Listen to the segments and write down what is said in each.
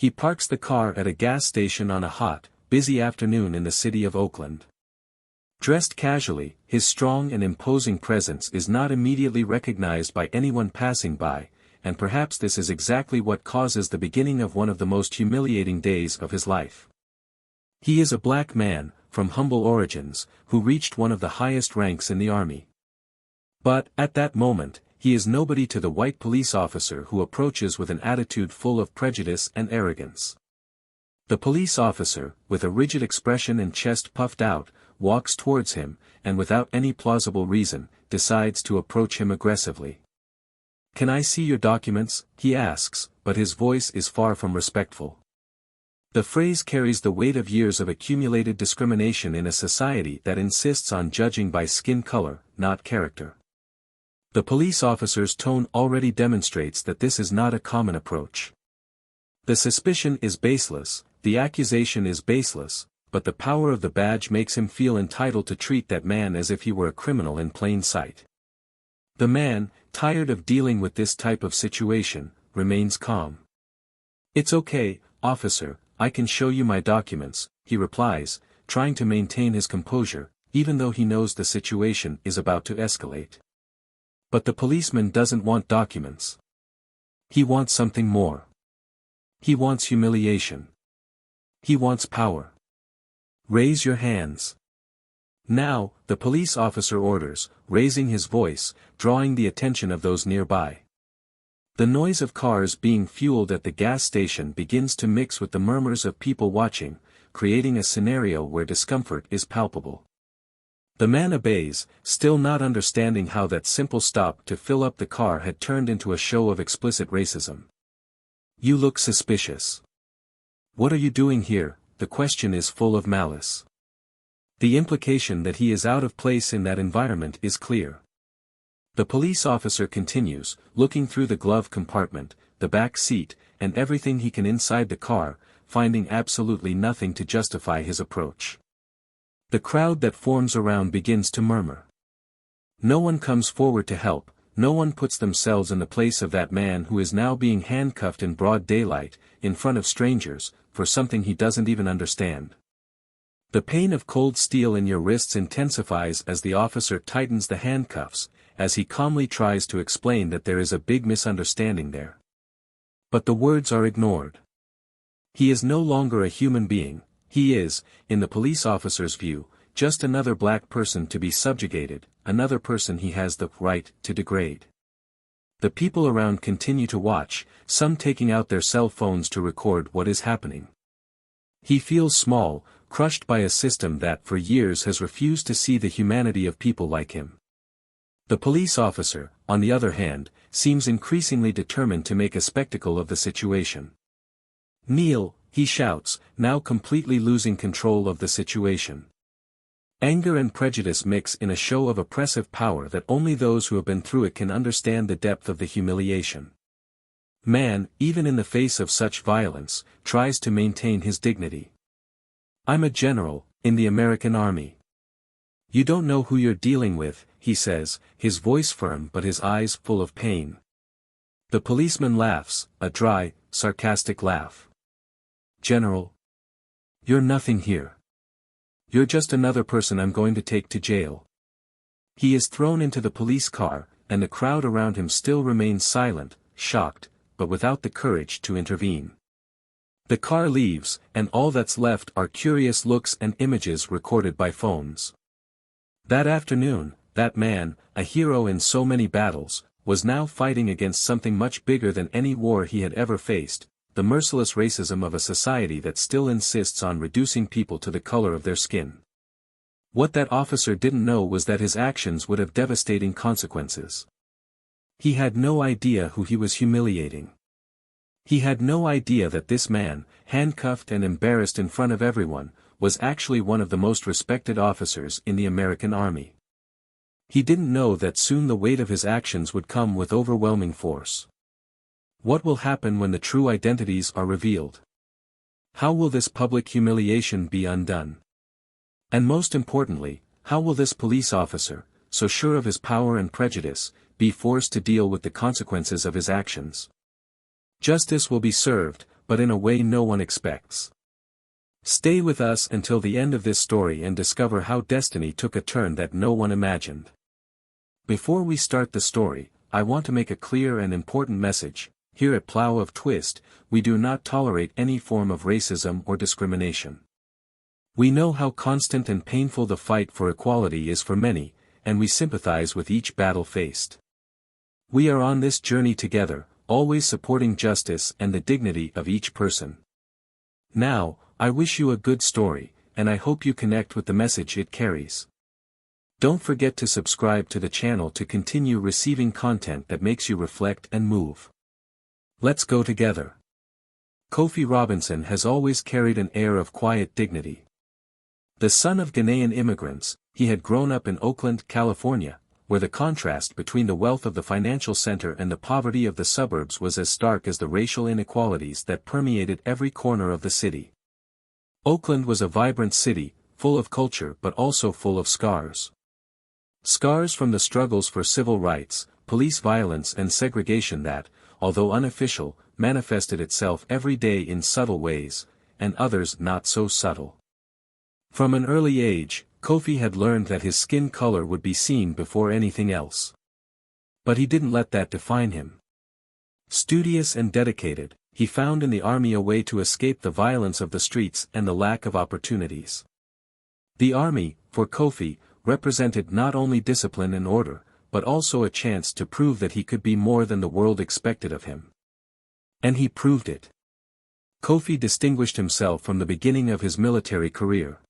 He parks the car at a gas station on a hot, busy afternoon in the city of Oakland. Dressed casually, his strong and imposing presence is not immediately recognized by anyone passing by, and perhaps this is exactly what causes the beginning of one of the most humiliating days of his life. He is a black man, from humble origins, who reached one of the highest ranks in the army. But, at that moment, he is nobody to the white police officer who approaches with an attitude full of prejudice and arrogance. The police officer, with a rigid expression and chest puffed out, walks towards him, and without any plausible reason, decides to approach him aggressively. "Can I see your documents?" he asks, but his voice is far from respectful. The phrase carries the weight of years of accumulated discrimination in a society that insists on judging by skin color, not character. The police officer's tone already demonstrates that this is not a common approach. The suspicion is baseless, the accusation is baseless, but the power of the badge makes him feel entitled to treat that man as if he were a criminal in plain sight. The man, tired of dealing with this type of situation, remains calm. "It's okay, officer, I can show you my documents," he replies, trying to maintain his composure, even though he knows the situation is about to escalate. But the policeman doesn't want documents. He wants something more. He wants humiliation. He wants power. "Raise your hands." "Now," the police officer orders, raising his voice, drawing the attention of those nearby. The noise of cars being fueled at the gas station begins to mix with the murmurs of people watching, creating a scenario where discomfort is palpable. The man obeys, still not understanding how that simple stop to fill up the car had turned into a show of explicit racism. "You look suspicious. What are you doing here?" The question is full of malice. The implication that he is out of place in that environment is clear. The police officer continues, looking through the glove compartment, the back seat, and everything he can inside the car, finding absolutely nothing to justify his approach. The crowd that forms around begins to murmur. No one comes forward to help, no one puts themselves in the place of that man who is now being handcuffed in broad daylight, in front of strangers, for something he doesn't even understand. The pain of cold steel in your wrists intensifies as the officer tightens the handcuffs, as he calmly tries to explain that there is a big misunderstanding there. But the words are ignored. He is no longer a human being, he is, in the police officer's view, just another black person to be subjugated, another person he has the right to degrade. The people around continue to watch, some taking out their cell phones to record what is happening. He feels small, crushed by a system that for years has refused to see the humanity of people like him. The police officer, on the other hand, seems increasingly determined to make a spectacle of the situation. "Kneel," he shouts, now completely losing control of the situation. Anger and prejudice mix in a show of oppressive power that only those who have been through it can understand the depth of the humiliation. Man, even in the face of such violence, tries to maintain his dignity. "I'm a general, in the American Army." "You don't know who you're dealing with," he says, his voice firm but his eyes full of pain. The policeman laughs, a dry, sarcastic laugh. "General, you're nothing here. You're just another person I'm going to take to jail." He is thrown into the police car, and the crowd around him still remains silent, shocked, but without the courage to intervene. The car leaves, and all that's left are curious looks and images recorded by phones. That afternoon, that man, a hero in so many battles, was now fighting against something much bigger than any war he had ever faced, the merciless racism of a society that still insists on reducing people to the color of their skin. What that officer didn't know was that his actions would have devastating consequences. He had no idea who he was humiliating. He had no idea that this man, handcuffed and embarrassed in front of everyone, was actually one of the most respected officers in the American Army. He didn't know that soon the weight of his actions would come with overwhelming force. What will happen when the true identities are revealed? How will this public humiliation be undone? And most importantly, how will this police officer, so sure of his power and prejudice, be forced to deal with the consequences of his actions? Justice will be served, but in a way no one expects. Stay with us until the end of this story and discover how destiny took a turn that no one imagined. Before we start the story, I want to make a clear and important message. Here at Plough of Twist, we do not tolerate any form of racism or discrimination. We know how constant and painful the fight for equality is for many, and we sympathize with each battle faced. We are on this journey together, always supporting justice and the dignity of each person. Now, I wish you a good story, and I hope you connect with the message it carries. Don't forget to subscribe to the channel to continue receiving content that makes you reflect and move. Let's go together. Kofi Robinson has always carried an air of quiet dignity. The son of Ghanaian immigrants, he had grown up in Oakland, California, where the contrast between the wealth of the financial center and the poverty of the suburbs was as stark as the racial inequalities that permeated every corner of the city. Oakland was a vibrant city, full of culture but also full of scars. Scars from the struggles for civil rights, police violence and segregation that, although unofficial, manifested itself every day in subtle ways, and others not so subtle. From an early age, Kofi had learned that his skin color would be seen before anything else. But he didn't let that define him. Studious and dedicated, he found in the army a way to escape the violence of the streets and the lack of opportunities. The army, for Kofi, represented not only discipline and order, but also a chance to prove that he could be more than the world expected of him. And he proved it. Kofi distinguished himself from the beginning of his military career.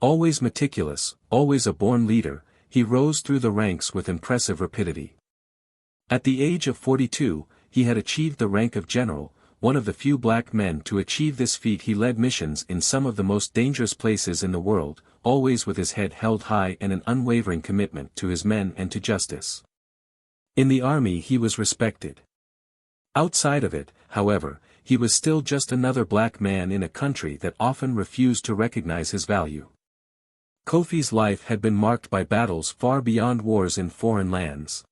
Always meticulous, always a born leader, he rose through the ranks with impressive rapidity. At the age of 42, he had achieved the rank of general, one of the few black men to achieve this feat. He led missions in some of the most dangerous places in the world, always with his head held high and an unwavering commitment to his men and to justice. In the army he was respected. Outside of it, however, he was still just another black man in a country that often refused to recognize his value. Kofi's life had been marked by battles far beyond wars in foreign lands.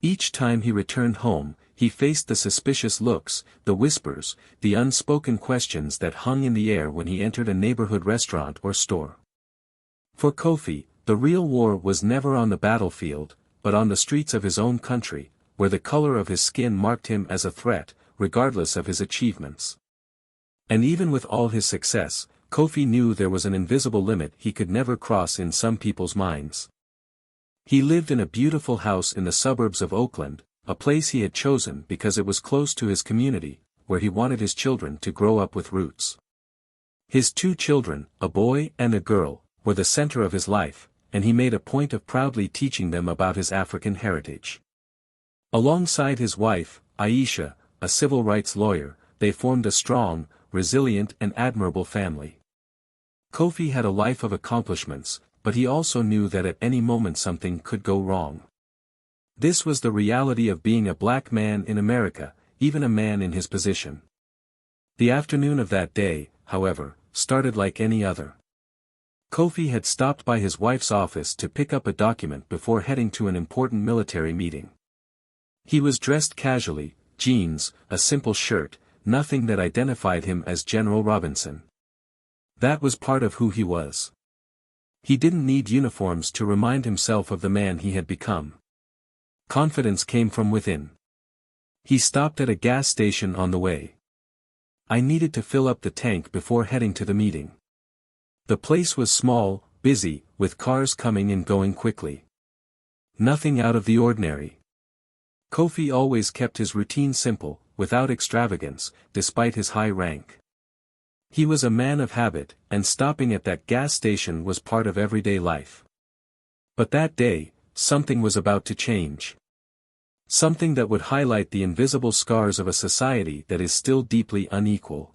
Each time he returned home, he faced the suspicious looks, the whispers, the unspoken questions that hung in the air when he entered a neighborhood restaurant or store. For Kofi, the real war was never on the battlefield, but on the streets of his own country, where the color of his skin marked him as a threat, regardless of his achievements. And even with all his success, Kofi knew there was an invisible limit he could never cross in some people's minds. He lived in a beautiful house in the suburbs of Oakland, a place he had chosen because it was close to his community, where he wanted his children to grow up with roots. His 2 children, a boy and a girl, were the center of his life, and he made a point of proudly teaching them about his African heritage. Alongside his wife, Aisha, a civil rights lawyer, they formed a strong, resilient and admirable family. Kofi had a life of accomplishments, but he also knew that at any moment something could go wrong. This was the reality of being a black man in America, even a man in his position. The afternoon of that day, however, started like any other. Kofi had stopped by his wife's office to pick up a document before heading to an important military meeting. He was dressed casually, jeans, a simple shirt, nothing that identified him as General Robinson. That was part of who he was. He didn't need uniforms to remind himself of the man he had become. Confidence came from within. He stopped at a gas station on the way. I needed to fill up the tank before heading to the meeting. The place was small, busy, with cars coming and going quickly. Nothing out of the ordinary. Kofi always kept his routine simple, without extravagance, despite his high rank. He was a man of habit, and stopping at that gas station was part of everyday life. But that day, something was about to change. Something that would highlight the invisible scars of a society that is still deeply unequal.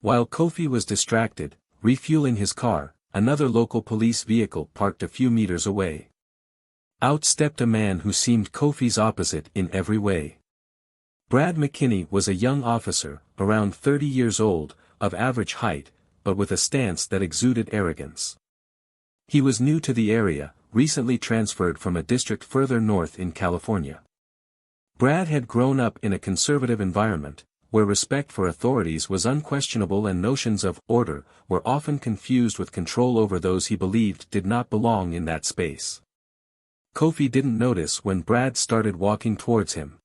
While Kofi was distracted, refueling his car, another local police vehicle parked a few meters away. Out stepped a man who seemed Kofi's opposite in every way. Brad McKinney was a young officer, around 30 years old, of average height, but with a stance that exuded arrogance. He was new to the area, recently transferred from a district further north in California. Brad had grown up in a conservative environment, where respect for authorities was unquestionable and notions of order were often confused with control over those he believed did not belong in that space. Kofi didn't notice when Brad started walking towards him.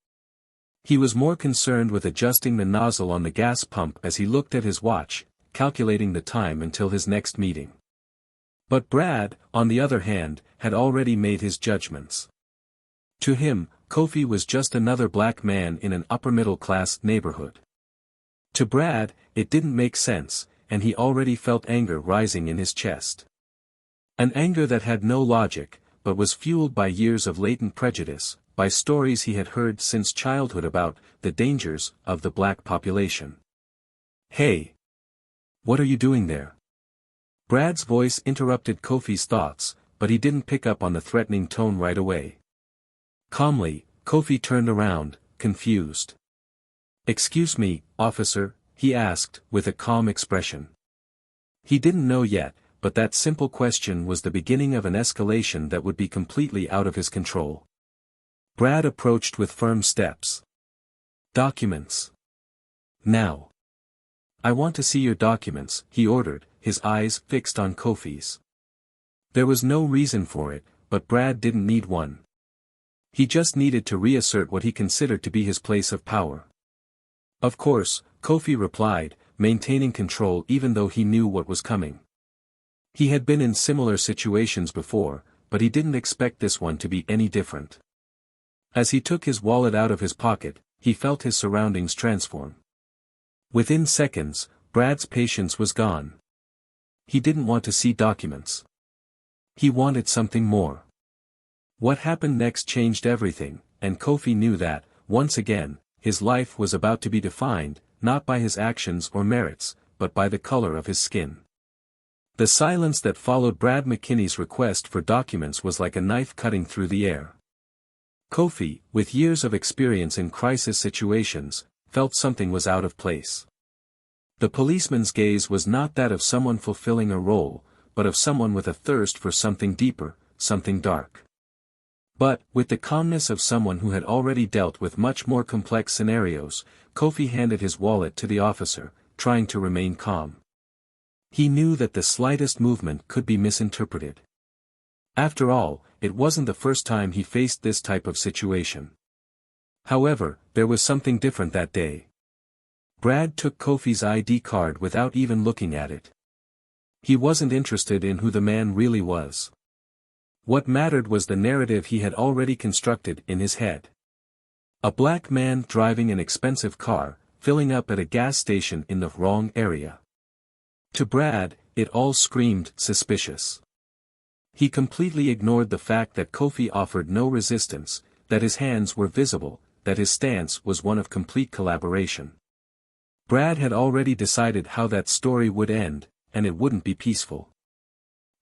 He was more concerned with adjusting the nozzle on the gas pump as he looked at his watch, calculating the time until his next meeting. But Brad, on the other hand, had already made his judgments. To him, Kofi was just another black man in an upper-middle-class neighborhood. To Brad, it didn't make sense, and he already felt anger rising in his chest. An anger that had no logic, but was fueled by years of latent prejudice, by stories he had heard since childhood about the dangers of the black population. "Hey! What are you doing there?" Brad's voice interrupted Kofi's thoughts, but he didn't pick up on the threatening tone right away. Calmly, Kofi turned around, confused. "Excuse me, officer," he asked, with a calm expression. He didn't know yet, but that simple question was the beginning of an escalation that would be completely out of his control. Brad approached with firm steps. "Documents. Now. I want to see your documents," he ordered, his eyes fixed on Kofi's. There was no reason for it, but Brad didn't need one. He just needed to reassert what he considered to be his place of power. "Of course," Kofi replied, maintaining control even though he knew what was coming. He had been in similar situations before, but he didn't expect this one to be any different. As he took his wallet out of his pocket, he felt his surroundings transform. Within seconds, Brad's patience was gone. He didn't want to see documents. He wanted something more. What happened next changed everything, and Kofi knew that, once again, his life was about to be defined, not by his actions or merits, but by the color of his skin. The silence that followed Brad McKinney's request for documents was like a knife cutting through the air. Kofi, with years of experience in crisis situations, felt something was out of place. The policeman's gaze was not that of someone fulfilling a role, but of someone with a thirst for something deeper, something dark. But, with the calmness of someone who had already dealt with much more complex scenarios, Kofi handed his wallet to the officer, trying to remain calm. He knew that the slightest movement could be misinterpreted. After all, it wasn't the first time he faced this type of situation. However, there was something different that day. Brad took Kofi's ID card without even looking at it. He wasn't interested in who the man really was. What mattered was the narrative he had already constructed in his head. A black man driving an expensive car, filling up at a gas station in the wrong area. To Brad, it all screamed suspicious. He completely ignored the fact that Kofi offered no resistance, that his hands were visible, that his stance was one of complete collaboration. Brad had already decided how that story would end, and it wouldn't be peaceful.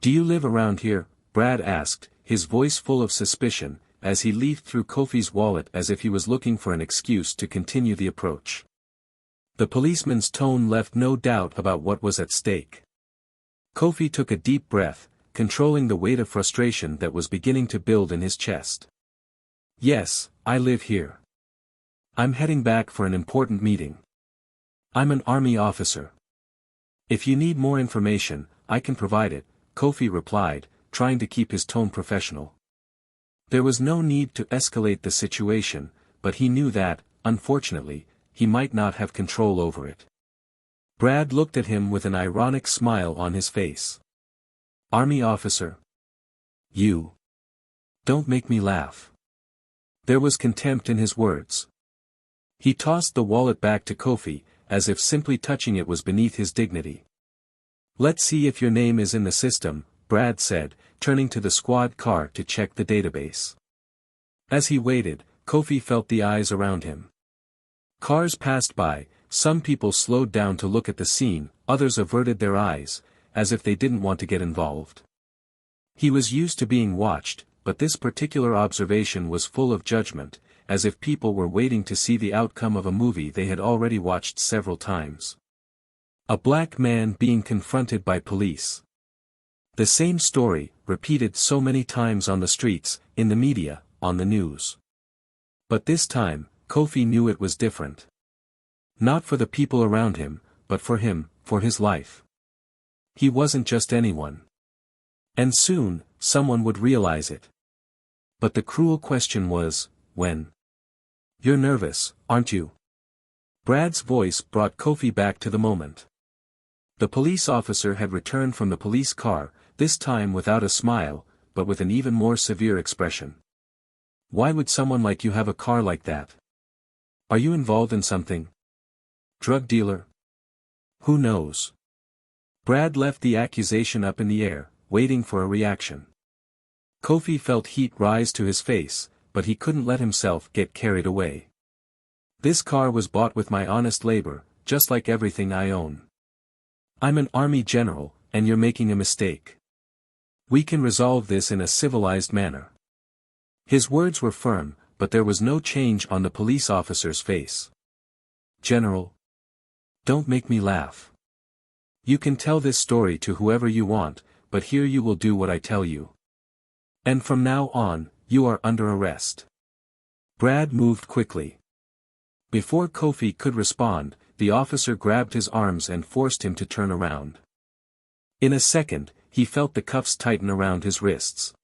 "Do you live around here?" Brad asked, his voice full of suspicion, as he leafed through Kofi's wallet as if he was looking for an excuse to continue the approach. The policeman's tone left no doubt about what was at stake. Kofi took a deep breath, controlling the weight of frustration that was beginning to build in his chest. "Yes, I live here. I'm heading back for an important meeting. I'm an army officer. If you need more information, I can provide it," Kofi replied, trying to keep his tone professional. There was no need to escalate the situation, but he knew that, unfortunately, he might not have control over it. Brad looked at him with an ironic smile on his face. "Army officer? You? Don't make me laugh." There was contempt in his words. He tossed the wallet back to Kofi, as if simply touching it was beneath his dignity. "Let's see if your name is in the system," Brad said, turning to the squad car to check the database. As he waited, Kofi felt the eyes around him. Cars passed by, some people slowed down to look at the scene, others averted their eyes, as if they didn't want to get involved. He was used to being watched, but this particular observation was full of judgment, as if people were waiting to see the outcome of a movie they had already watched several times. A black man being confronted by police. The same story, repeated so many times on the streets, in the media, on the news. But this time, Kofi knew it was different. Not for the people around him, but for him, for his life. He wasn't just anyone. And soon, someone would realize it. But the cruel question was, when? "You're nervous, aren't you?" Brad's voice brought Kofi back to the moment. The police officer had returned from the police car, this time without a smile, but with an even more severe expression. "Why would someone like you have a car like that? Are you involved in something? Drug dealer? Who knows?" Brad left the accusation up in the air, waiting for a reaction. Kofi felt heat rise to his face, but he couldn't let himself get carried away. "This car was bought with my honest labor, just like everything I own. I'm an army general, and you're making a mistake. We can resolve this in a civilized manner." His words were firm, but there was no change on the police officer's face. "General? Don't make me laugh. You can tell this story to whoever you want, but here you will do what I tell you. And from now on, you are under arrest." Brad moved quickly. Before Kofi could respond, the officer grabbed his arms and forced him to turn around. In a second, he felt the cuffs tighten around his wrists.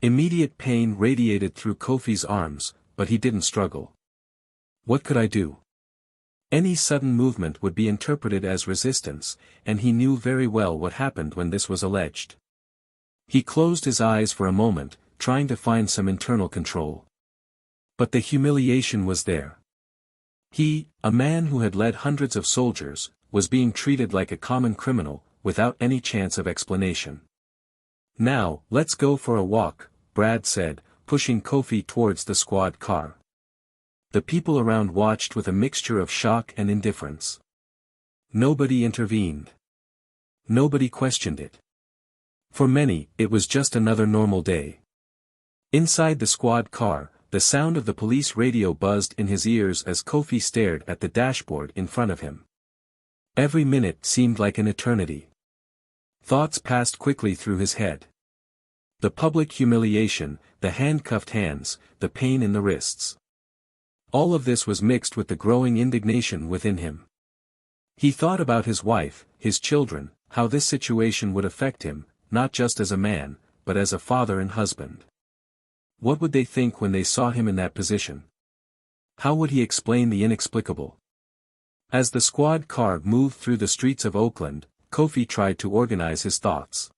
Immediate pain radiated through Kofi's arms, but he didn't struggle. What could I do? Any sudden movement would be interpreted as resistance, and he knew very well what happened when this was alleged. He closed his eyes for a moment, trying to find some internal control. But the humiliation was there. He, a man who had led hundreds of soldiers, was being treated like a common criminal, without any chance of explanation. "Now, let's go for a walk," Brad said, pushing Kofi towards the squad car. The people around watched with a mixture of shock and indifference. Nobody intervened. Nobody questioned it. For many, it was just another normal day. Inside the squad car, the sound of the police radio buzzed in his ears as Kofi stared at the dashboard in front of him. Every minute seemed like an eternity. Thoughts passed quickly through his head. The public humiliation, the handcuffed hands, the pain in the wrists. All of this was mixed with the growing indignation within him. He thought about his wife, his children, how this situation would affect him, not just as a man, but as a father and husband. What would they think when they saw him in that position? How would he explain the inexplicable? As the squad car moved through the streets of Oakland, Kofi tried to organize his thoughts.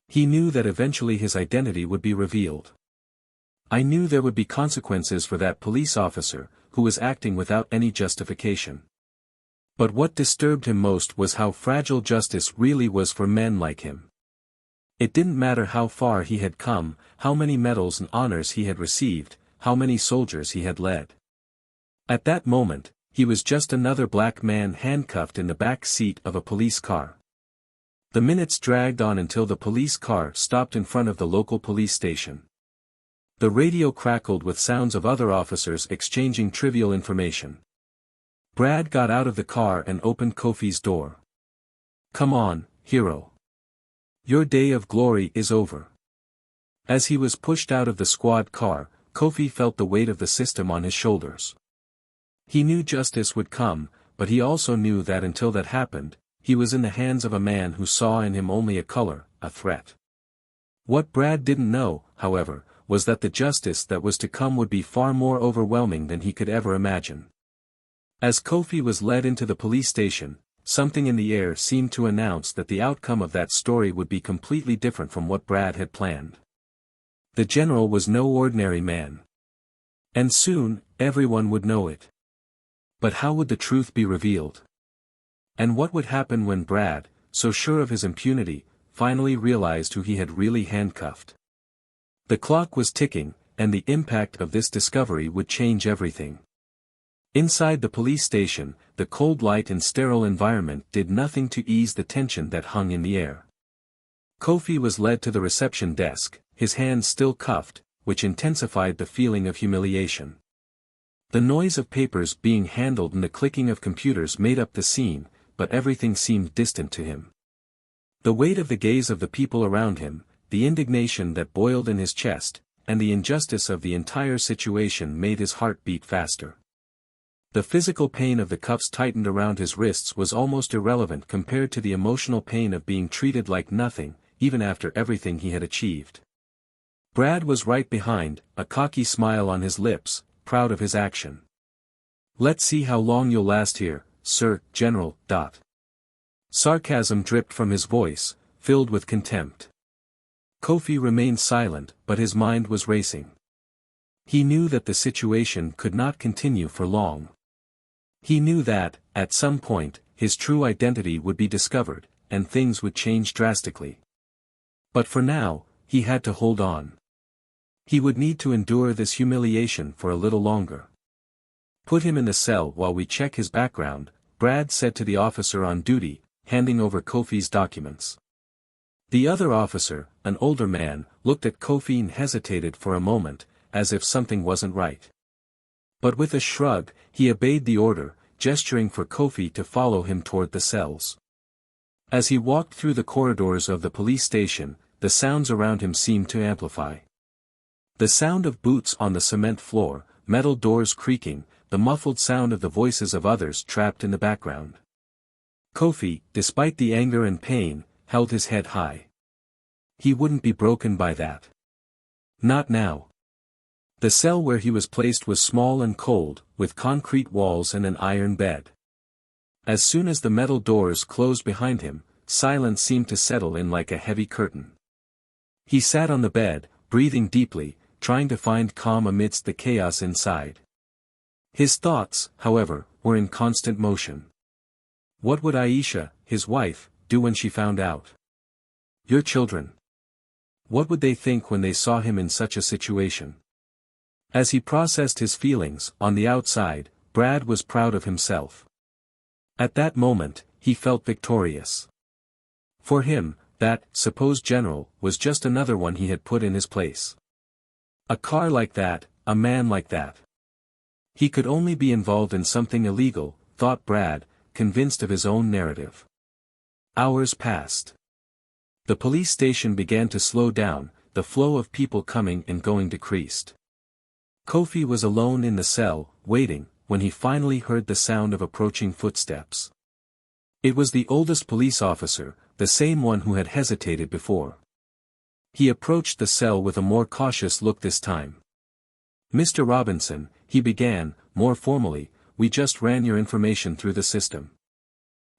He knew that eventually his identity would be revealed. "I knew there would be consequences for that police officer, who was acting without any justification. But what disturbed him most was how fragile justice really was for men like him. It didn't matter how far he had come, how many medals and honors he had received, how many soldiers he had led. At that moment, he was just another black man handcuffed in the back seat of a police car. The minutes dragged on until the police car stopped in front of the local police station. The radio crackled with sounds of other officers exchanging trivial information. Brad got out of the car and opened Kofi's door. "Come on, hero. Your day of glory is over." As he was pushed out of the squad car, Kofi felt the weight of the system on his shoulders. He knew justice would come, but he also knew that until that happened, he was in the hands of a man who saw in him only a color, a threat. What Brad didn't know, however, was that the justice that was to come would be far more overwhelming than he could ever imagine. As Kofi was led into the police station, something in the air seemed to announce that the outcome of that story would be completely different from what Brad had planned. The general was no ordinary man. And soon, everyone would know it. But how would the truth be revealed? And what would happen when Brad, so sure of his impunity, finally realized who he had really handcuffed? The clock was ticking, and the impact of this discovery would change everything. Inside the police station, the cold light and sterile environment did nothing to ease the tension that hung in the air. Kofi was led to the reception desk, his hands still cuffed, which intensified the feeling of humiliation. The noise of papers being handled and the clicking of computers made up the scene, but everything seemed distant to him. The weight of the gaze of the people around him, the indignation that boiled in his chest, and the injustice of the entire situation made his heart beat faster. The physical pain of the cuffs tightened around his wrists was almost irrelevant compared to the emotional pain of being treated like nothing, even after everything he had achieved. Brad was right behind, a cocky smile on his lips, proud of his action. "Let's see how long you'll last here, Sir General. Sarcasm dripped from his voice, filled with contempt. Kofi remained silent, but his mind was racing. He knew that the situation could not continue for long. He knew that, at some point, his true identity would be discovered, and things would change drastically. But for now, he had to hold on. He would need to endure this humiliation for a little longer. "Put him in the cell while we check his background," Brad said to the officer on duty, handing over Kofi's documents. The other officer, an older man, looked at Kofi and hesitated for a moment, as if something wasn't right. But with a shrug, he obeyed the order, gesturing for Kofi to follow him toward the cells. As he walked through the corridors of the police station, the sounds around him seemed to amplify. The sound of boots on the cement floor, metal doors creaking, the muffled sound of the voices of others trapped in the background. Kofi, despite the anger and pain, held his head high. He wouldn't be broken by that. Not now. The cell where he was placed was small and cold, with concrete walls and an iron bed. As soon as the metal doors closed behind him, silence seemed to settle in like a heavy curtain. He sat on the bed, breathing deeply, trying to find calm amidst the chaos inside. His thoughts, however, were in constant motion. What would Aisha, his wife, do when she found out? Your children. What would they think when they saw him in such a situation? As he processed his feelings, on the outside, Brad was proud of himself. At that moment, he felt victorious. For him, that supposed general was just another one he had put in his place. A car like that, a man like that. He could only be involved in something illegal, thought Brad, convinced of his own narrative. Hours passed. The police station began to slow down, the flow of people coming and going decreased. Kofi was alone in the cell, waiting, when he finally heard the sound of approaching footsteps. It was the oldest police officer, the same one who had hesitated before. He approached the cell with a more cautious look this time. "Mr. Robinson," he began, more formally, "we just ran your information through the system."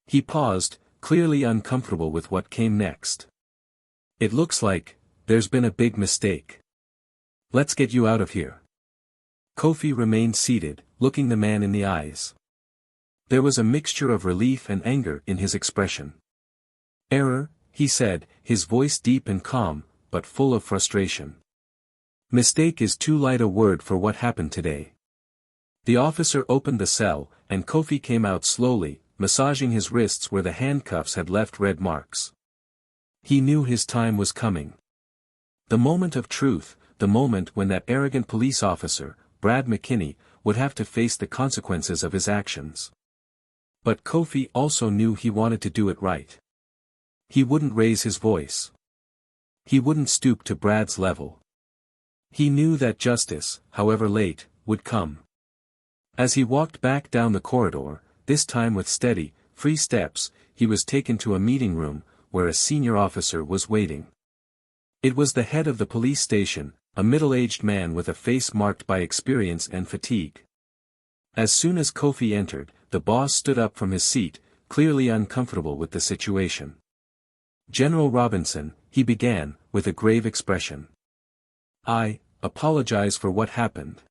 He paused, clearly uncomfortable with what came next. "It looks like there's been a big mistake. Let's get you out of here." Kofi remained seated, looking the man in the eyes. There was a mixture of relief and anger in his expression. "Error," he said, his voice deep and calm, but full of frustration. "Mistake is too light a word for what happened today." The officer opened the cell, and Kofi came out slowly, massaging his wrists where the handcuffs had left red marks. He knew his time was coming. The moment of truth, the moment when that arrogant police officer, Brad McKinney, would have to face the consequences of his actions. But Kofi also knew he wanted to do it right. He wouldn't raise his voice. He wouldn't stoop to Brad's level. He knew that justice, however late, would come. As he walked back down the corridor, this time with steady, free steps, he was taken to a meeting room, where a senior officer was waiting. It was the head of the police station, a middle-aged man with a face marked by experience and fatigue. As soon as Kofi entered, the boss stood up from his seat, clearly uncomfortable with the situation. "General Robinson," he began, with a grave expression. "I apologize for what happened.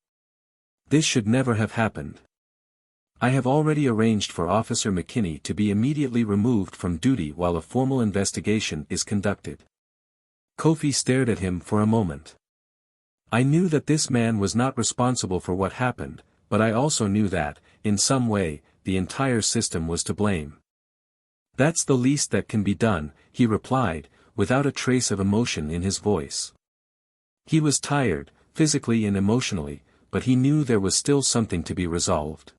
This should never have happened. I have already arranged for Officer McKinney to be immediately removed from duty while a formal investigation is conducted." Kofi stared at him for a moment. "I knew that this man was not responsible for what happened, but I also knew that, in some way, the entire system was to blame." "That's the least that can be done," he replied, without a trace of emotion in his voice. He was tired, physically and emotionally, but he knew there was still something to be resolved.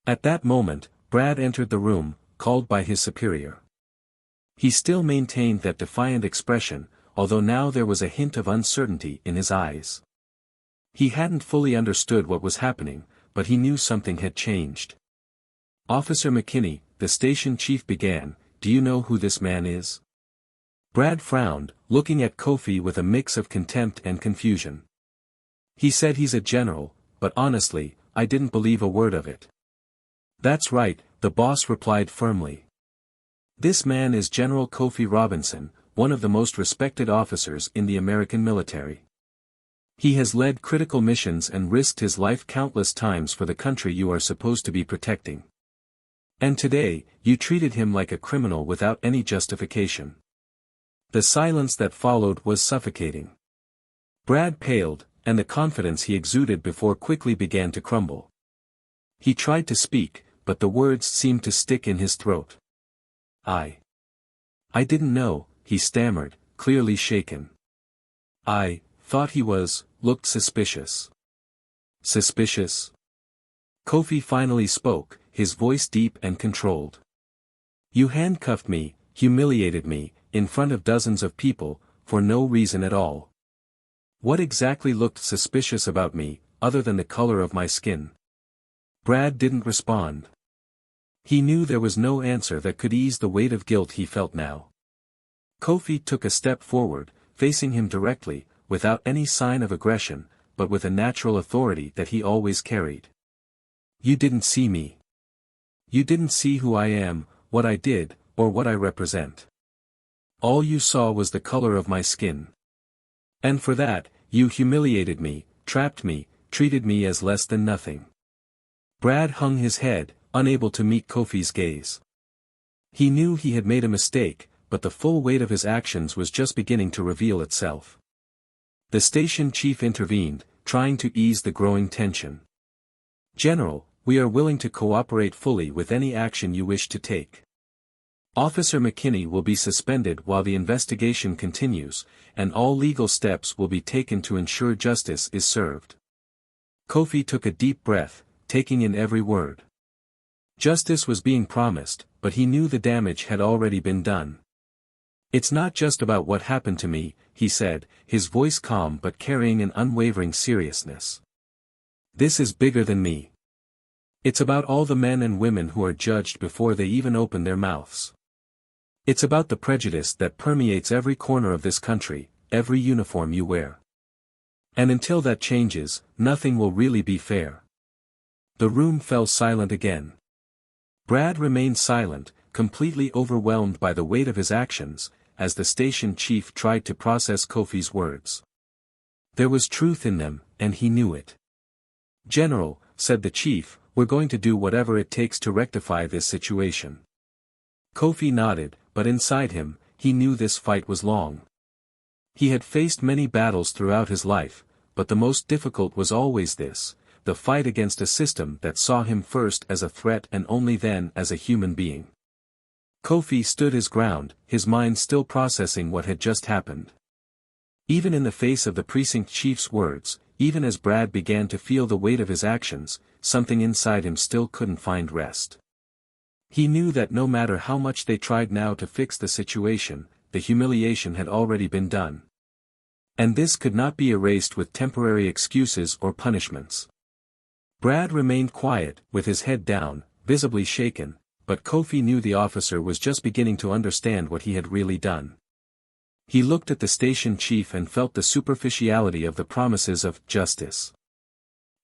At that moment, Brad entered the room, called by his superior. He still maintained that defiant expression, although now there was a hint of uncertainty in his eyes. He hadn't fully understood what was happening, but he knew something had changed. "Officer McKinney," the station chief began, "do you know who this man is?" Brad frowned, looking at Kofi with a mix of contempt and confusion. "He said he's a general, but honestly, I didn't believe a word of it." "That's right," the boss replied firmly. "This man is General Kofi Robinson, one of the most respected officers in the American military. He has led critical missions and risked his life countless times for the country you are supposed to be protecting. And today, you treated him like a criminal without any justification." The silence that followed was suffocating. Brad paled, and the confidence he exuded before quickly began to crumble. He tried to speak, but the words seemed to stick in his throat. I didn't know," he stammered, clearly shaken. "I thought he looked suspicious." "Suspicious?" Kofi finally spoke, his voice deep and controlled. "You handcuffed me, humiliated me, in front of dozens of people, for no reason at all. What exactly looked suspicious about me, other than the color of my skin?" Brad didn't respond. He knew there was no answer that could ease the weight of guilt he felt now. Kofi took a step forward, facing him directly, without any sign of aggression, but with a natural authority that he always carried. "You didn't see me. You didn't see who I am, what I did, or what I represent. All you saw was the color of my skin. And for that, you humiliated me, trapped me, treated me as less than nothing." Brad hung his head, unable to meet Kofi's gaze. He knew he had made a mistake, but the full weight of his actions was just beginning to reveal itself. The station chief intervened, trying to ease the growing tension. "General, we are willing to cooperate fully with any action you wish to take. Officer McKinney will be suspended while the investigation continues, and all legal steps will be taken to ensure justice is served." Kofi took a deep breath, taking in every word. Justice was being promised, but he knew the damage had already been done. "It's not just about what happened to me," he said, his voice calm but carrying an unwavering seriousness. "This is bigger than me. It's about all the men and women who are judged before they even open their mouths. It's about the prejudice that permeates every corner of this country, every uniform you wear. And until that changes, nothing will really be fair." The room fell silent again. Brad remained silent, completely overwhelmed by the weight of his actions, as the station chief tried to process Kofi's words. There was truth in them, and he knew it. "General," said the chief, "we're going to do whatever it takes to rectify this situation." Kofi nodded, but inside him, he knew this fight was long. He had faced many battles throughout his life, but the most difficult was always this, the fight against a system that saw him first as a threat and only then as a human being. Kofi stood his ground, his mind still processing what had just happened. Even in the face of the precinct chief's words, even as Brad began to feel the weight of his actions, something inside him still couldn't find rest. He knew that no matter how much they tried now to fix the situation, the humiliation had already been done. And this could not be erased with temporary excuses or punishments. Brad remained quiet, with his head down, visibly shaken, but Kofi knew the officer was just beginning to understand what he had really done. He looked at the station chief and felt the superficiality of the promises of justice.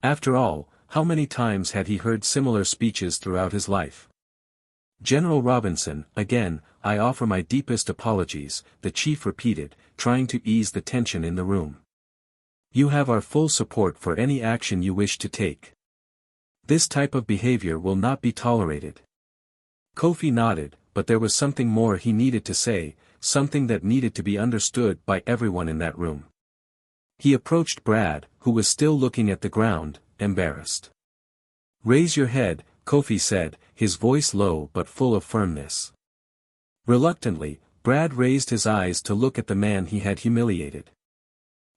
After all, how many times had he heard similar speeches throughout his life? "General Robinson, again, I offer my deepest apologies," the chief repeated, trying to ease the tension in the room. "You have our full support for any action you wish to take. This type of behavior will not be tolerated." Kofi nodded, but there was something more he needed to say, something that needed to be understood by everyone in that room. He approached Brad, who was still looking at the ground, embarrassed. "Raise your head," Kofi said, his voice low but full of firmness. Reluctantly, Brad raised his eyes to look at the man he had humiliated.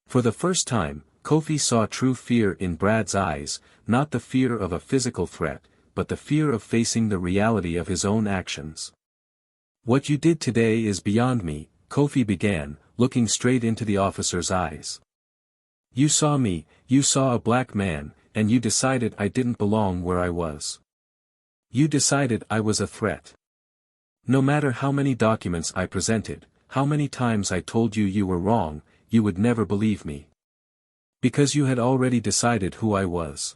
For the first time, Kofi saw true fear in Brad's eyes, not the fear of a physical threat, but the fear of facing the reality of his own actions. "What you did today is beyond me," Kofi began, looking straight into the officer's eyes. "You saw me, you saw a black man, and you decided I didn't belong where I was. You decided I was a threat. No matter how many documents I presented, how many times I told you you were wrong, you would never believe me. Because you had already decided who I was.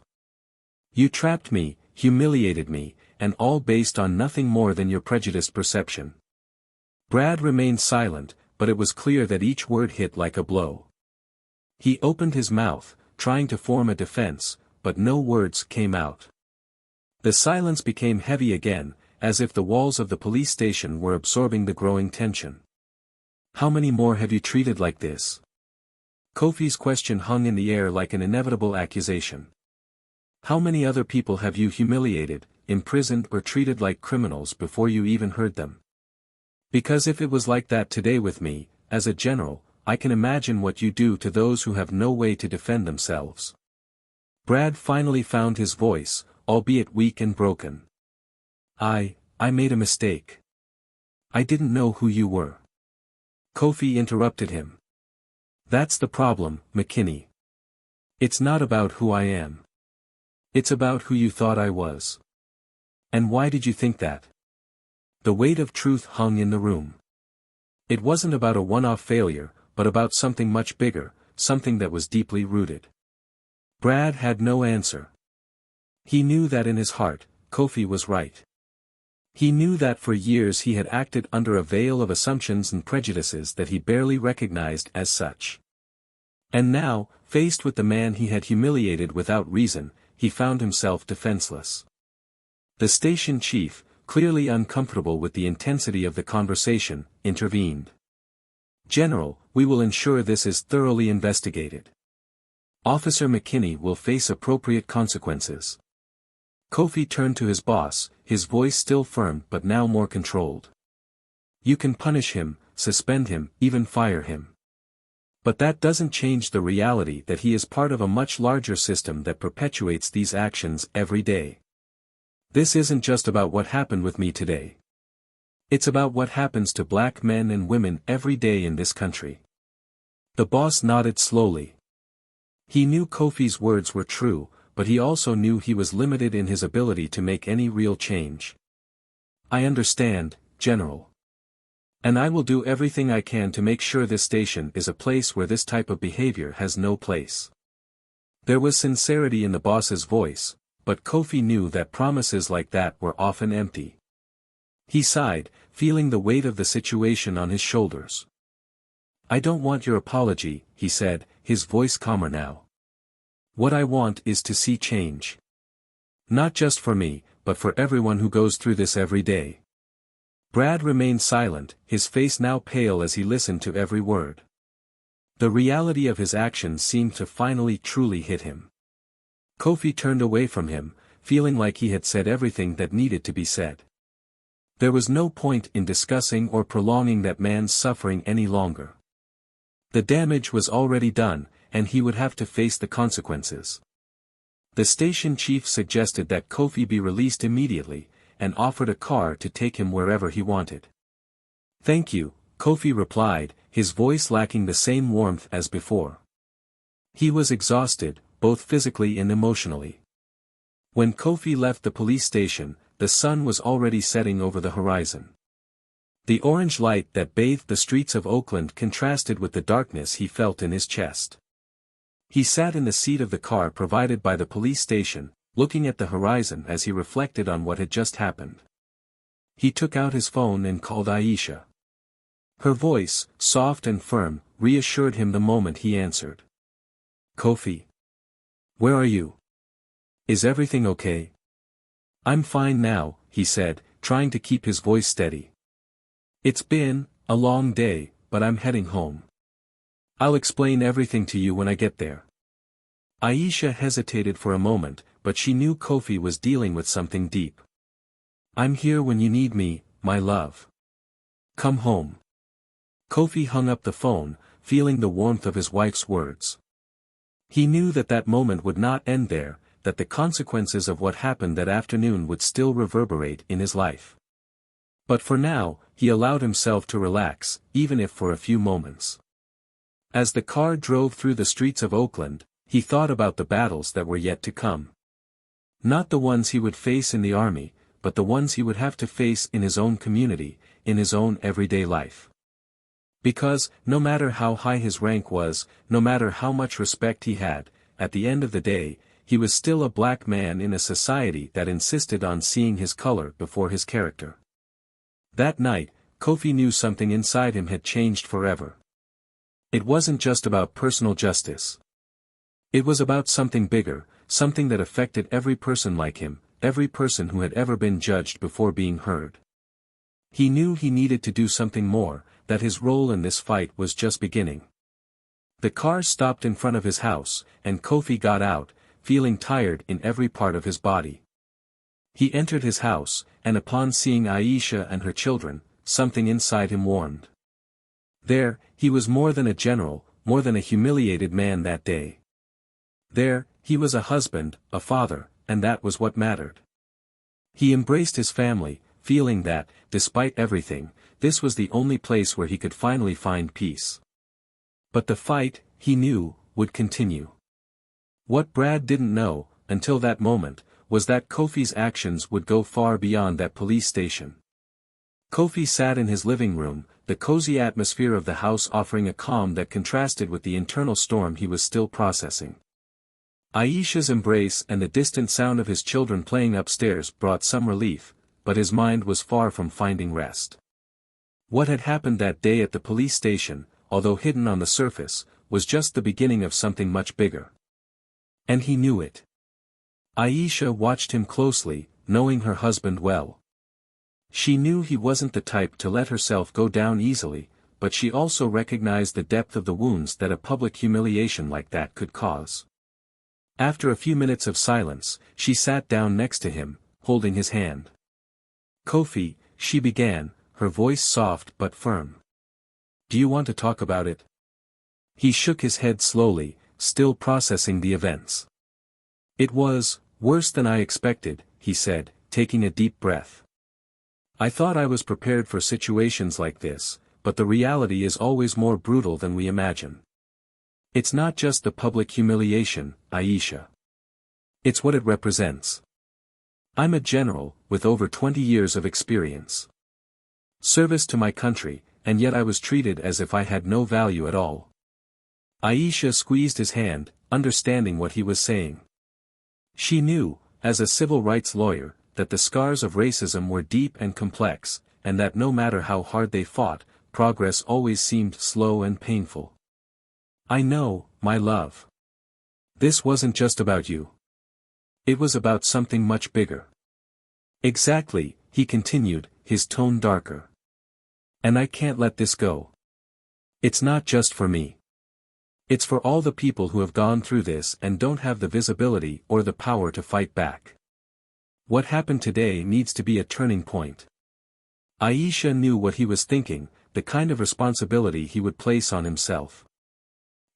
You trapped me, humiliated me, and all based on nothing more than your prejudiced perception. Brad remained silent, but it was clear that each word hit like a blow. He opened his mouth, trying to form a defense, but no words came out. The silence became heavy again, as if the walls of the police station were absorbing the growing tension. How many more have you treated like this? Kofi's question hung in the air like an inevitable accusation. How many other people have you humiliated, imprisoned or treated like criminals before you even heard them? Because if it was like that today with me, as a general, I can imagine what you do to those who have no way to defend themselves. Brad finally found his voice, albeit weak and broken. I made a mistake. I didn't know who you were. Kofi interrupted him. That's the problem, McKinney. It's not about who I am. It's about who you thought I was. And why did you think that? The weight of truth hung in the room. It wasn't about a one-off failure, but about something much bigger, something that was deeply rooted. Brad had no answer. He knew that in his heart, Kofi was right. He knew that for years he had acted under a veil of assumptions and prejudices that he barely recognized as such. And now, faced with the man he had humiliated without reason, he found himself defenseless. The station chief, clearly uncomfortable with the intensity of the conversation, intervened. General, we will ensure this is thoroughly investigated. Officer McKinney will face appropriate consequences. Kofi turned to his boss, his voice still firm but now more controlled. You can punish him, suspend him, even fire him. But that doesn't change the reality that he is part of a much larger system that perpetuates these actions every day. This isn't just about what happened with me today. It's about what happens to black men and women every day in this country. The boss nodded slowly. He knew Kofi's words were true, but he also knew he was limited in his ability to make any real change. I understand, General. And I will do everything I can to make sure this station is a place where this type of behavior has no place. There was sincerity in the boss's voice, but Kofi knew that promises like that were often empty. He sighed, feeling the weight of the situation on his shoulders. I don't want your apology, he said, his voice calmer now. What I want is to see change. Not just for me, but for everyone who goes through this every day. Brad remained silent, his face now pale as he listened to every word. The reality of his actions seemed to finally truly hit him. Kofi turned away from him, feeling like he had said everything that needed to be said. There was no point in discussing or prolonging that man's suffering any longer. The damage was already done, and he would have to face the consequences. The station chief suggested that Kofi be released immediately, and offered a car to take him wherever he wanted. Thank you, Kofi replied, his voice lacking the same warmth as before. He was exhausted, both physically and emotionally. When Kofi left the police station, the sun was already setting over the horizon. The orange light that bathed the streets of Oakland contrasted with the darkness he felt in his chest. He sat in the seat of the car provided by the police station, looking at the horizon as he reflected on what had just happened. He took out his phone and called Aisha. Her voice, soft and firm, reassured him the moment he answered. Kofi. Where are you? Is everything okay? I'm fine now, he said, trying to keep his voice steady. It's been a long day, but I'm heading home. I'll explain everything to you when I get there. Aisha hesitated for a moment, but she knew Kofi was dealing with something deep. I'm here when you need me, my love. Come home. Kofi hung up the phone, feeling the warmth of his wife's words. He knew that that moment would not end there, that the consequences of what happened that afternoon would still reverberate in his life. But for now, he allowed himself to relax, even if for a few moments. As the car drove through the streets of Oakland, he thought about the battles that were yet to come. Not the ones he would face in the army, but the ones he would have to face in his own community, in his own everyday life. Because, no matter how high his rank was, no matter how much respect he had, at the end of the day, he was still a black man in a society that insisted on seeing his color before his character. That night, Kofi knew something inside him had changed forever. It wasn't just about personal justice. It was about something bigger, something that affected every person like him, every person who had ever been judged before being heard. He knew he needed to do something more, that his role in this fight was just beginning. The car stopped in front of his house, and Kofi got out, feeling tired in every part of his body. He entered his house, and upon seeing Aisha and her children, something inside him warmed. There, he was more than a general, more than a humiliated man that day. There, he was a husband, a father, and that was what mattered. He embraced his family, feeling that, despite everything, this was the only place where he could finally find peace. But the fight, he knew, would continue. What Brad didn't know, until that moment, was that Kofi's actions would go far beyond that police station. Kofi sat in his living room, the cozy atmosphere of the house offering a calm that contrasted with the internal storm he was still processing. Aisha's embrace and the distant sound of his children playing upstairs brought some relief, but his mind was far from finding rest. What had happened that day at the police station, although hidden on the surface, was just the beginning of something much bigger. And he knew it. Aisha watched him closely, knowing her husband well. She knew he wasn't the type to let herself go down easily, but she also recognized the depth of the wounds that a public humiliation like that could cause. After a few minutes of silence, she sat down next to him, holding his hand. "Kofi," she began, her voice soft but firm. "Do you want to talk about it?" He shook his head slowly, still processing the events. "It was worse than I expected," he said, taking a deep breath. "I thought I was prepared for situations like this, but the reality is always more brutal than we imagine. It's not just the public humiliation, Aisha. It's what it represents. I'm a general, with over 20 years of experience. Service to my country, and yet I was treated as if I had no value at all." Aisha squeezed his hand, understanding what he was saying. She knew, as a civil rights lawyer, that the scars of racism were deep and complex, and that no matter how hard they fought, progress always seemed slow and painful. "I know, my love. This wasn't just about you. It was about something much bigger." "Exactly," he continued, his tone darker. "And I can't let this go. It's not just for me. It's for all the people who have gone through this and don't have the visibility or the power to fight back. What happened today needs to be a turning point." Aisha knew what he was thinking, the kind of responsibility he would place on himself.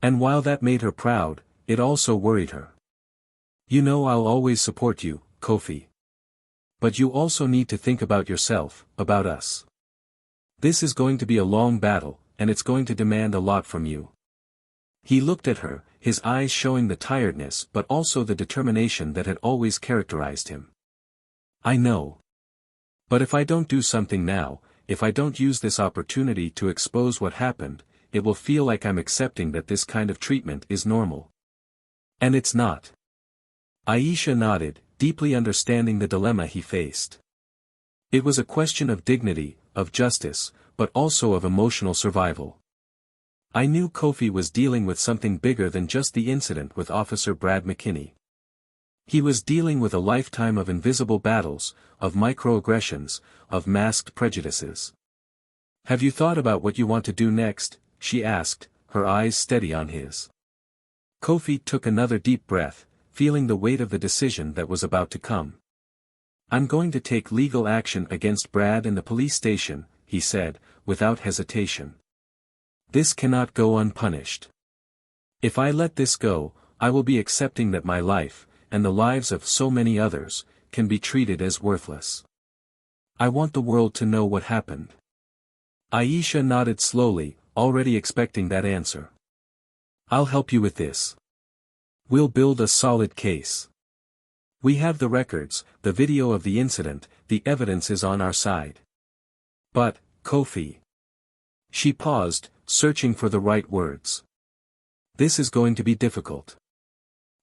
And while that made her proud, it also worried her. "You know I'll always support you, Kofi. But you also need to think about yourself, about us. This is going to be a long battle, and it's going to demand a lot from you." He looked at her, his eyes showing the tiredness but also the determination that had always characterized him. "I know. But if I don't do something now, if I don't use this opportunity to expose what happened, it will feel like I'm accepting that this kind of treatment is normal. And it's not." Aisha nodded, deeply understanding the dilemma he faced. It was a question of dignity, of justice, but also of emotional survival. "I knew Kofi was dealing with something bigger than just the incident with Officer Brad McKinney. He was dealing with a lifetime of invisible battles, of microaggressions, of masked prejudices." "Have you thought about what you want to do next?" she asked, her eyes steady on his. Kofi took another deep breath, feeling the weight of the decision that was about to come. "I'm going to take legal action against Brad in the police station," he said, without hesitation. "This cannot go unpunished. If I let this go, I will be accepting that my life, and the lives of so many others, can be treated as worthless. I want the world to know what happened." Aisha nodded slowly, already expecting that answer. "I'll help you with this. We'll build a solid case. We have the records, the video of the incident, the evidence is on our side. But, Kofi. She paused, searching for the right words. This is going to be difficult.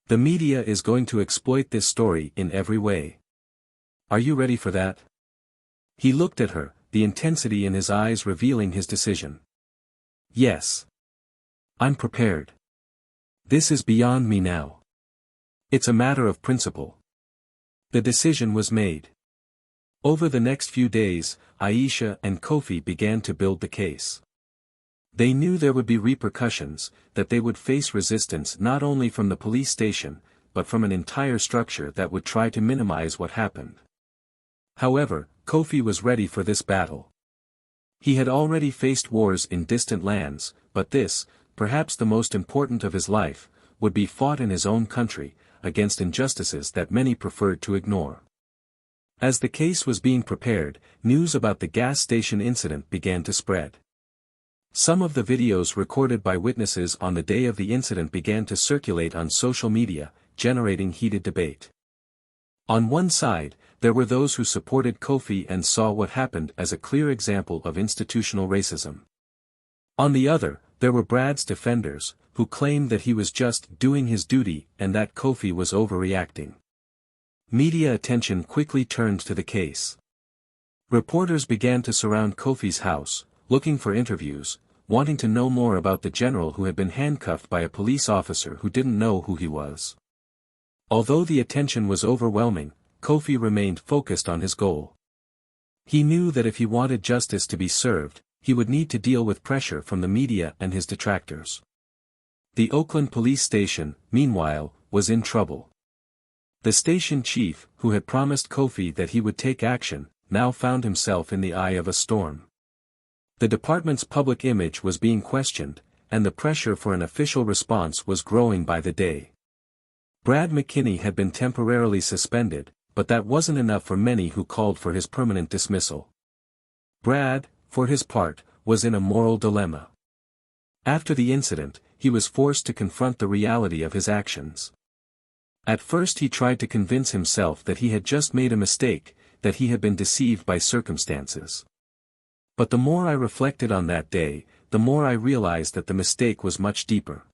The media is going to exploit this story in every way. Are you ready for that? He looked at her, the intensity in his eyes revealing his decision. Yes. I'm prepared. This is beyond me now. It's a matter of principle. The decision was made. Over the next few days, Aisha and Kofi began to build the case. They knew there would be repercussions, that they would face resistance not only from the police station, but from an entire structure that would try to minimize what happened. However, Kofi was ready for this battle. He had already faced wars in distant lands, but this, perhaps the most important of his life, would be fought in his own country, against injustices that many preferred to ignore. As the case was being prepared, news about the gas station incident began to spread. Some of the videos recorded by witnesses on the day of the incident began to circulate on social media, generating heated debate. On one side, there were those who supported Kofi and saw what happened as a clear example of institutional racism. On the other, there were Brad's defenders, who claimed that he was just doing his duty and that Kofi was overreacting. Media attention quickly turned to the case. Reporters began to surround Kofi's house, looking for interviews, wanting to know more about the general who had been handcuffed by a police officer who didn't know who he was. Although the attention was overwhelming, Kofi remained focused on his goal. He knew that if he wanted justice to be served, he would need to deal with pressure from the media and his detractors. The Oakland police station, meanwhile, was in trouble. The station chief, who had promised Kofi that he would take action, now found himself in the eye of a storm. The department's public image was being questioned, and the pressure for an official response was growing by the day. Brad McKinney had been temporarily suspended, but that wasn't enough for many who called for his permanent dismissal. Brad, for his part, was in a moral dilemma. After the incident, he was forced to confront the reality of his actions. At first he tried to convince himself that he had just made a mistake, that he had been deceived by circumstances. But the more I reflected on that day, the more I realized that the mistake was much deeper.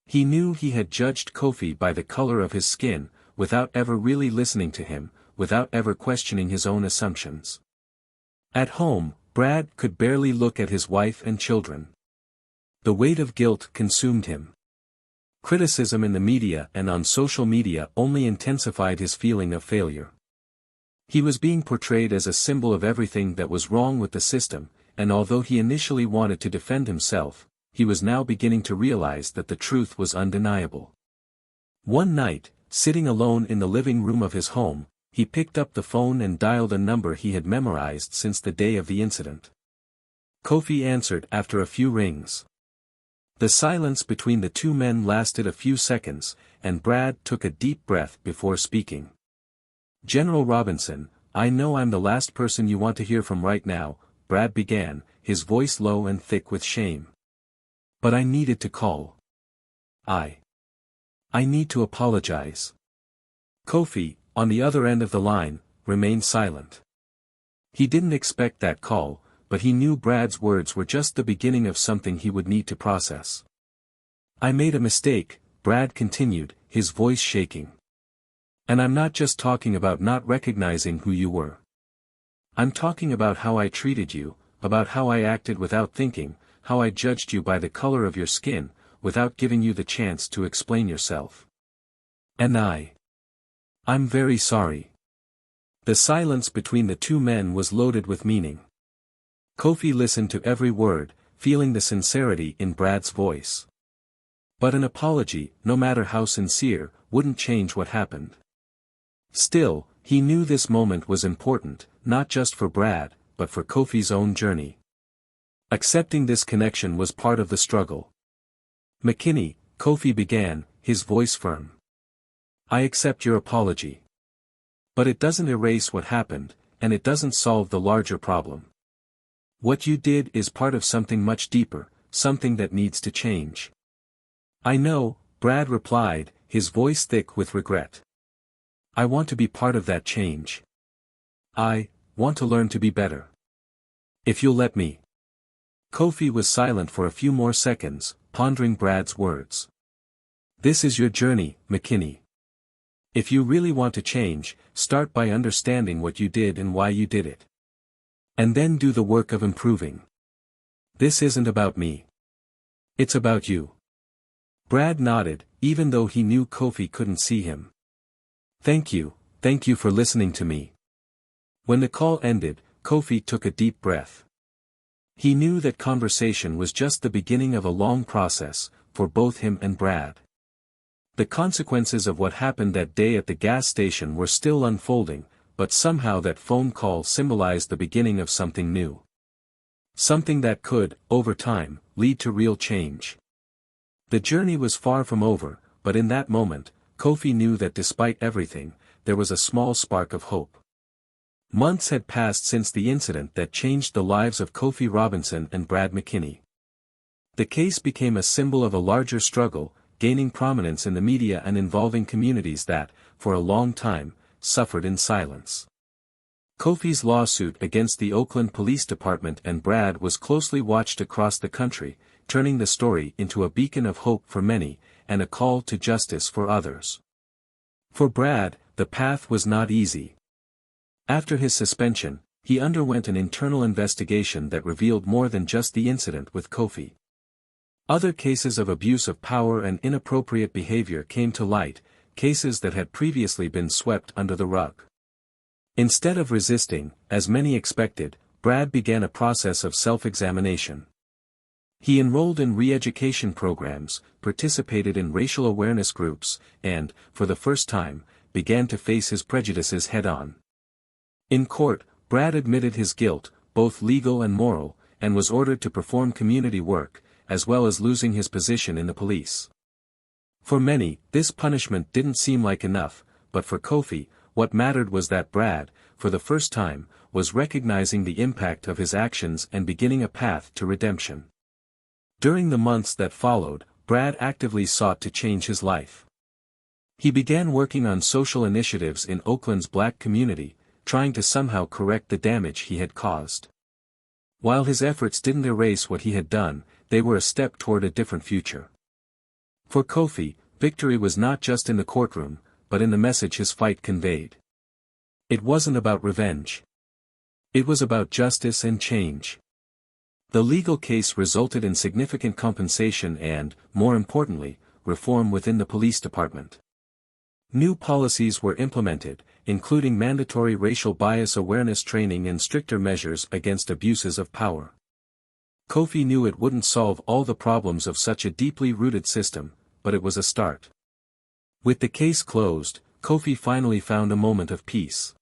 He knew he had judged Kofi by the color of his skin, without ever really listening to him, without ever questioning his own assumptions. At home, Brad could barely look at his wife and children. The weight of guilt consumed him. Criticism in the media and on social media only intensified his feeling of failure. He was being portrayed as a symbol of everything that was wrong with the system, and although he initially wanted to defend himself, he was now beginning to realize that the truth was undeniable. One night, sitting alone in the living room of his home, he picked up the phone and dialed a number he had memorized since the day of the incident. Kofi answered after a few rings. The silence between the two men lasted a few seconds, and Brad took a deep breath before speaking. "General Robinson, I know I'm the last person you want to hear from right now," Brad began, his voice low and thick with shame. "But I needed to call. I need to apologize." Kofi, on the other end of the line, remained silent. He didn't expect that call, but he knew Brad's words were just the beginning of something he would need to process. "I made a mistake," Brad continued, his voice shaking. "And I'm not just talking about not recognizing who you were. I'm talking about how I treated you, about how I acted without thinking, how I judged you by the color of your skin, without giving you the chance to explain yourself. And I'm very sorry." The silence between the two men was loaded with meaning. Kofi listened to every word, feeling the sincerity in Brad's voice. But an apology, no matter how sincere, wouldn't change what happened. Still, he knew this moment was important, not just for Brad, but for Kofi's own journey. Accepting this connection was part of the struggle. "McKinney," Kofi began, his voice firm. "I accept your apology. But it doesn't erase what happened, and it doesn't solve the larger problem. What you did is part of something much deeper, something that needs to change." "I know," Brad replied, his voice thick with regret. I want to be part of that change. I want to learn to be better. If you'll let me. Kofi was silent for a few more seconds, pondering Brad's words. This is your journey, McKinney. If you really want to change, start by understanding what you did and why you did it. And then do the work of improving. This isn't about me. It's about you. Brad nodded, even though he knew Kofi couldn't see him. Thank you for listening to me. When the call ended, Kofi took a deep breath. He knew that conversation was just the beginning of a long process, for both him and Brad. The consequences of what happened that day at the gas station were still unfolding, but somehow that phone call symbolized the beginning of something new. Something that could, over time, lead to real change. The journey was far from over, but in that moment, Kofi knew that despite everything, there was a small spark of hope. Months had passed since the incident that changed the lives of Kofi Robinson and Brad McKinney. The case became a symbol of a larger struggle, gaining prominence in the media and involving communities that, for a long time, suffered in silence. Kofi's lawsuit against the Oakland Police Department and Brad was closely watched across the country, turning the story into a beacon of hope for many, and a call to justice for others. For Brad, the path was not easy. After his suspension, he underwent an internal investigation that revealed more than just the incident with Kofi. Other cases of abuse of power and inappropriate behavior came to light, cases that had previously been swept under the rug. Instead of resisting, as many expected, Brad began a process of self-examination. He enrolled in re-education programs, participated in racial awareness groups, and, for the first time, began to face his prejudices head-on. In court, Brad admitted his guilt, both legal and moral, and was ordered to perform community work, as well as losing his position in the police. For many, this punishment didn't seem like enough, but for Kofi, what mattered was that Brad, for the first time, was recognizing the impact of his actions and beginning a path to redemption. During the months that followed, Brad actively sought to change his life. He began working on social initiatives in Oakland's black community, trying to somehow correct the damage he had caused. While his efforts didn't erase what he had done, they were a step toward a different future. For Kofi, victory was not just in the courtroom, but in the message his fight conveyed. It wasn't about revenge. It was about justice and change. The legal case resulted in significant compensation and, more importantly, reform within the police department. New policies were implemented, including mandatory racial bias awareness training and stricter measures against abuses of power. Kofi knew it wouldn't solve all the problems of such a deeply rooted system, but it was a start. With the case closed, Kofi finally found a moment of peace.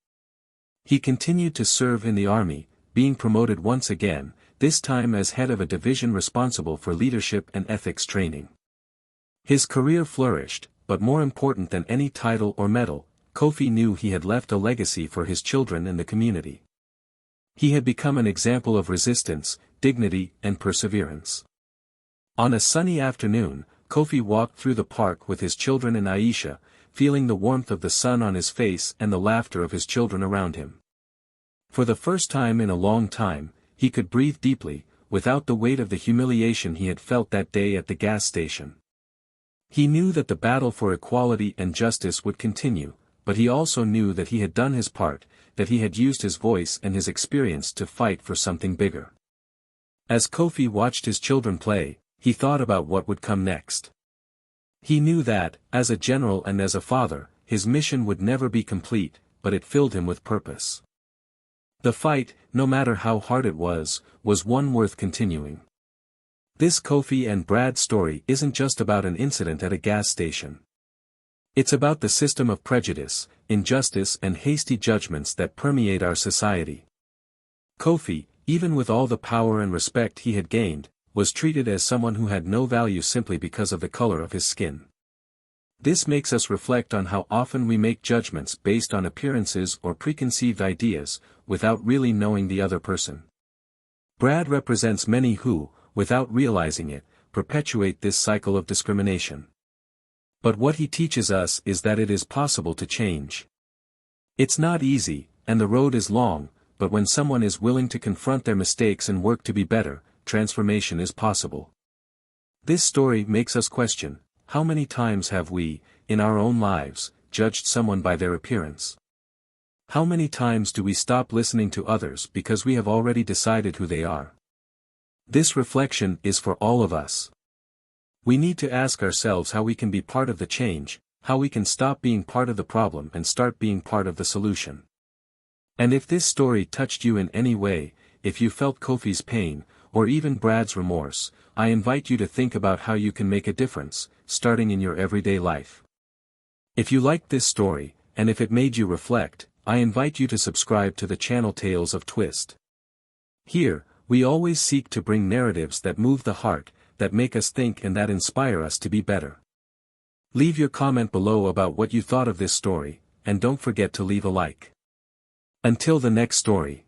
He continued to serve in the army, being promoted once again, this time as head of a division responsible for leadership and ethics training. His career flourished, but more important than any title or medal, Kofi knew he had left a legacy for his children and the community. He had become an example of resistance, dignity, and perseverance. On a sunny afternoon, Kofi walked through the park with his children and Aisha, feeling the warmth of the sun on his face and the laughter of his children around him. For the first time in a long time, he could breathe deeply, without the weight of the humiliation he had felt that day at the gas station. He knew that the battle for equality and justice would continue, but he also knew that he had done his part, that he had used his voice and his experience to fight for something bigger. As Kofi watched his children play, he thought about what would come next. He knew that, as a general and as a father, his mission would never be complete, but it filled him with purpose. The fight, no matter how hard it was one worth continuing. This Kofi and Brad story isn't just about an incident at a gas station. It's about the system of prejudice, injustice and hasty judgments that permeate our society. Kofi, even with all the power and respect he had gained, was treated as someone who had no value simply because of the color of his skin. This makes us reflect on how often we make judgments based on appearances or preconceived ideas, without really knowing the other person. Brad represents many who, without realizing it, perpetuate this cycle of discrimination. But what he teaches us is that it is possible to change. It's not easy, and the road is long, but when someone is willing to confront their mistakes and work to be better, transformation is possible. This story makes us question, how many times have we, in our own lives, judged someone by their appearance? How many times do we stop listening to others because we have already decided who they are? This reflection is for all of us. We need to ask ourselves how we can be part of the change, how we can stop being part of the problem and start being part of the solution. And if this story touched you in any way, if you felt Kofi's pain, or even Brad's remorse, I invite you to think about how you can make a difference, starting in your everyday life. If you liked this story, and if it made you reflect, I invite you to subscribe to the channel Tales of Twist. Here, we always seek to bring narratives that move the heart, that make us think and that inspire us to be better. Leave your comment below about what you thought of this story, and don't forget to leave a like. Until the next story.